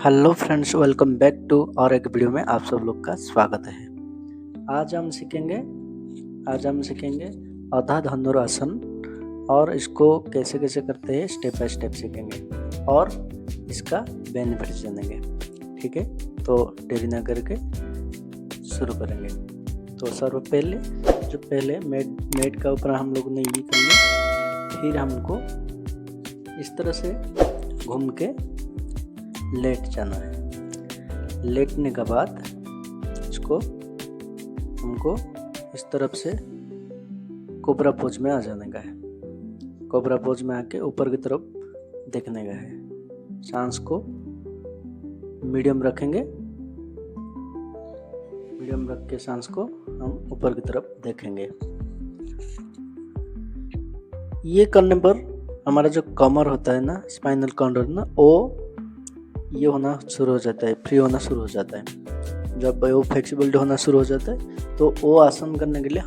Hello friends, welcome back to और एक video में आप सब लोग का स्वागत है। आज हम सीखेंगे आधा धनुरासन और इसको कैसे कैसे करते हैं स्टेप बाय स्टेप सीखेंगे और इसका बेनिफिट जानेंगे। ठीक है, तो देरी ना करके शुरू करेंगे। तो पहले मेड का ऊपर हम लोग ने ये कर लिया। फिर हमको इस तरह से घूम के लेट जाना है। लेटने के बाद इसको हमको इस तरफ से कोबरा पोज में आ जाने का है। कोबरा पोज में आके ऊपर की तरफ देखने का है। सांस को मीडियम रखेंगे। मीडियम रख के सांस को हम ऊपर की तरफ देखेंगे। ये करने पर हमारा जो कमर होता है ना, स्पाइनल कॉर्ड ना, वो ये होना शुरू हो जाता है, फ्री होना शुरू हो जाता है। जब वो फ्लेक्सिबिलिटी होना शुरू हो जाता है तो वो आसन करने के लिए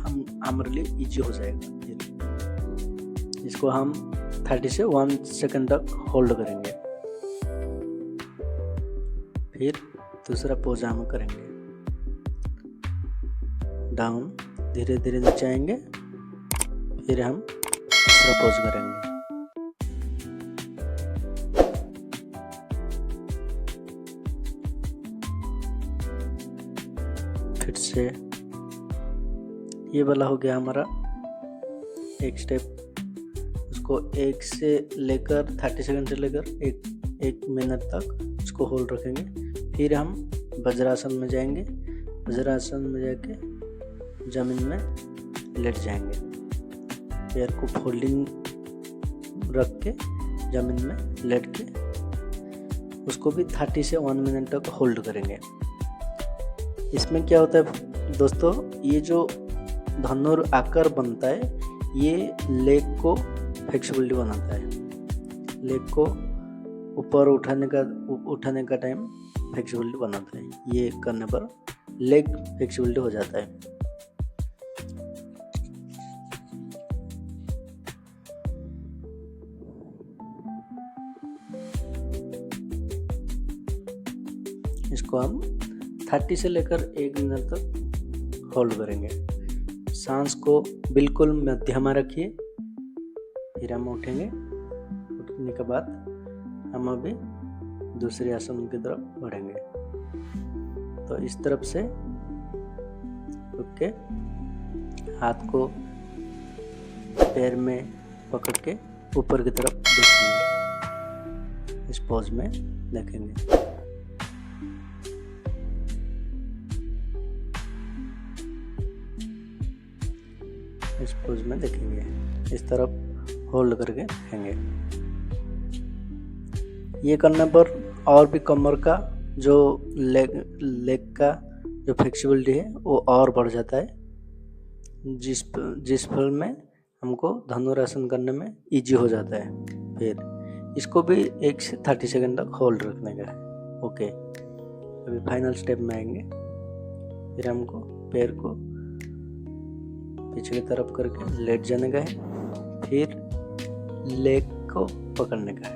हमारे लिए इजी हो जाएगा। फिर इसको हम 30 से 1 सेकंड तक होल्ड करेंगे। फिर दूसरा पोज हम करेंगे, डाउन, धीरे धीरे नीचे आएंगे। फिर हम दूसरा पोज करेंगे। फिर से ये वाला हो गया हमारा एक स्टेप। उसको 1 से लेकर 30 सेकंड से लेकर एक मिनट तक उसको होल्ड रखेंगे। फिर हम वज्रासन में जाएंगे। वज्रासन में जाके जमीन में लेट जाएंगे। पैर को फोल्डिंग रख के जमीन में लेट के उसको भी 30 से 1 मिनट तक होल्ड करेंगे। इसमें क्या होता है दोस्तों, ये जो धनुर आकार बनता है ये लेग को फ्लेक्सिबिलिटी बनाता है। लेग को ऊपर उठाने का टाइम फ्लेक्सिबिलिटी बनाता है। ये करने पर लेग फ्लेक्सिबिलिटी हो जाता है। इसको हम 30 से लेकर 1 मिनट तक होल्ड करेंगे। सांस को बिल्कुल मध्यमा रखिए। फिर हम उठेंगे। उठने के बाद हम अभी दूसरे आसन की तरफ बढ़ेंगे। तो इस तरफ से रुक के हाथ को पैर में पकड़ के ऊपर की तरफ देखेंगे। इस पोज में देखेंगे। इस पोज में देखेंगे। इस तरफ होल्ड करके देखेंगे। ये करने पर और भी कमर का जो लेग का जो फ्लेक्सिबिलिटी है वो और बढ़ जाता है, जिस फल में हमको धनुरासन करने में इजी हो जाता है। फिर इसको भी 1 से 30 सेकंड तक होल्ड रखने का है। ओके, अभी फाइनल स्टेप में आएंगे। फिर हमको पैर को पीछे की तरफ करके लेट जाने का है। फिर लेग को पकड़ने का है।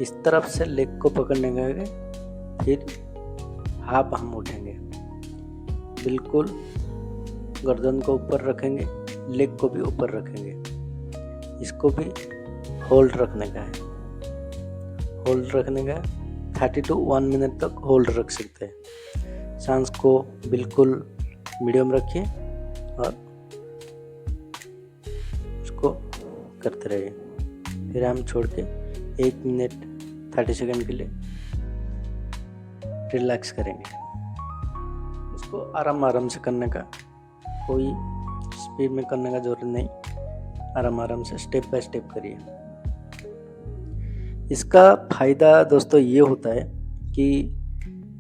इस तरफ से लेग को पकड़ने का है। फिर हाफ हम उठेंगे। बिल्कुल गर्दन को ऊपर रखेंगे। लेग को भी ऊपर रखेंगे। इसको भी होल्ड रखने का है। होल्ड रखने का 30 to 1 मिनट तक होल्ड रख सकते हैं। सांस को बिल्कुल मीडियम रखिए और को करते रहिए। फिर हम छोड़ के 1 मिनट 30 सेकंड के लिए रिलैक्स करेंगे। इसको आराम से करने का, कोई स्पीड में करने का जरूरत नहीं। आराम से स्टेप बाय स्टेप करिए। इसका फायदा दोस्तों ये होता है कि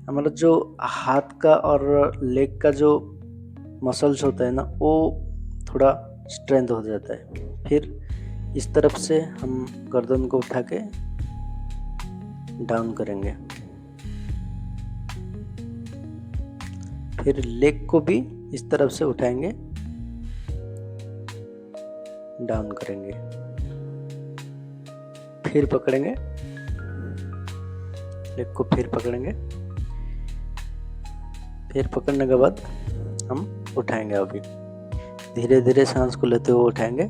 हमारा जो हाथ का और लेग का जो मसल्स होता है ना, वो थोड़ा स्ट्रेंथ हो जाता है। फिर इस तरफ से हम गर्दन को उठा के डाउन करेंगे। फिर लेग को भी इस तरफ से उठाएंगे, डाउन करेंगे। फिर पकड़ेंगे, लेग को फिर पकड़ेंगे। फिर पकड़ने के बाद हम उठाएंगे। अभी धीरे धीरे सांस को लेते हुए उठाएंगे।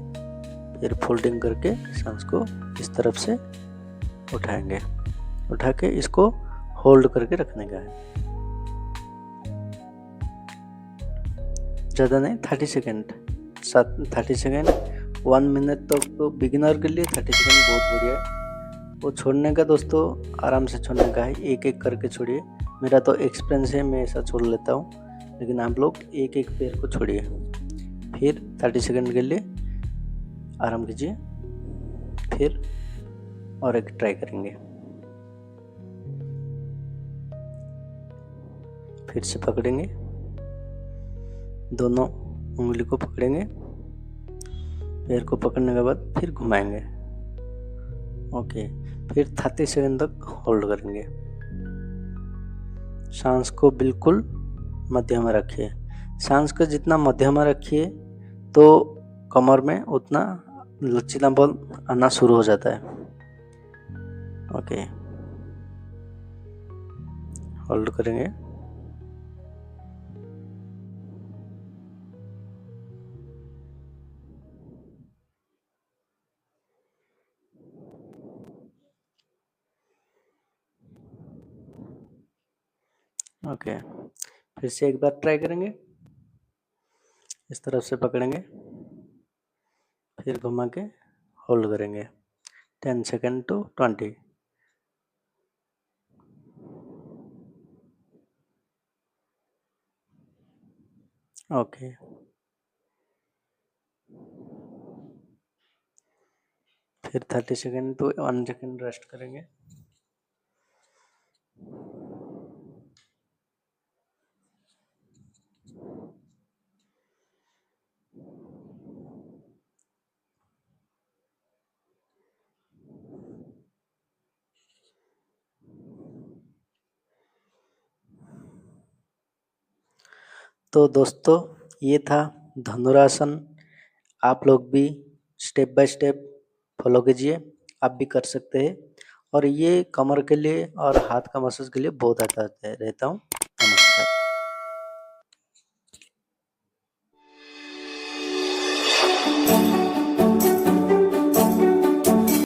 फिर फोल्डिंग करके सांस को इस तरफ से उठाएंगे। उठा के इसको होल्ड करके रखने का है। ज़्यादा नहीं, 30 सेकेंड 30 सेकेंड 1 मिनट तक तो बिगिनर के लिए 30 सेकेंड बहुत बढ़िया है। वो छोड़ने का दोस्तों आराम से छोड़ने का है, एक एक करके छोड़िए। मेरा तो एक्सपीरियंस है, मैं ऐसा छोड़ लेता हूँ, लेकिन आप लोग एक एक पैर को छोड़िए। फिर 30 सेकेंड के लिए आराम कीजिए। फिर और एक ट्राई करेंगे। फिर से पकड़ेंगे, दोनों उंगली को पकड़ेंगे। पैर को पकड़ने के बाद फिर घुमाएंगे। ओके, फिर 30 सेकेंड तक होल्ड करेंगे। सांस को बिल्कुल मध्य में रखिए। सांस को जितना मध्य में रखिए तो कमर में उतना लचीलापन आना शुरू हो जाता है। ओके, होल्ड करेंगे। ओके, फिर से एक बार ट्राई करेंगे। इस तरफ से पकड़ेंगे, फिर घुमा के होल्ड करेंगे 10 सेकेंड टू 20। ओके, फिर 30 सेकेंड टू 1 सेकेंड रेस्ट करेंगे। तो दोस्तों ये था धनुरासन। आप लोग भी स्टेप बाय स्टेप फॉलो कीजिए, आप भी कर सकते हैं। और ये कमर के लिए और हाथ का मसाज के लिए बहुत अच्छा रहता हूँ।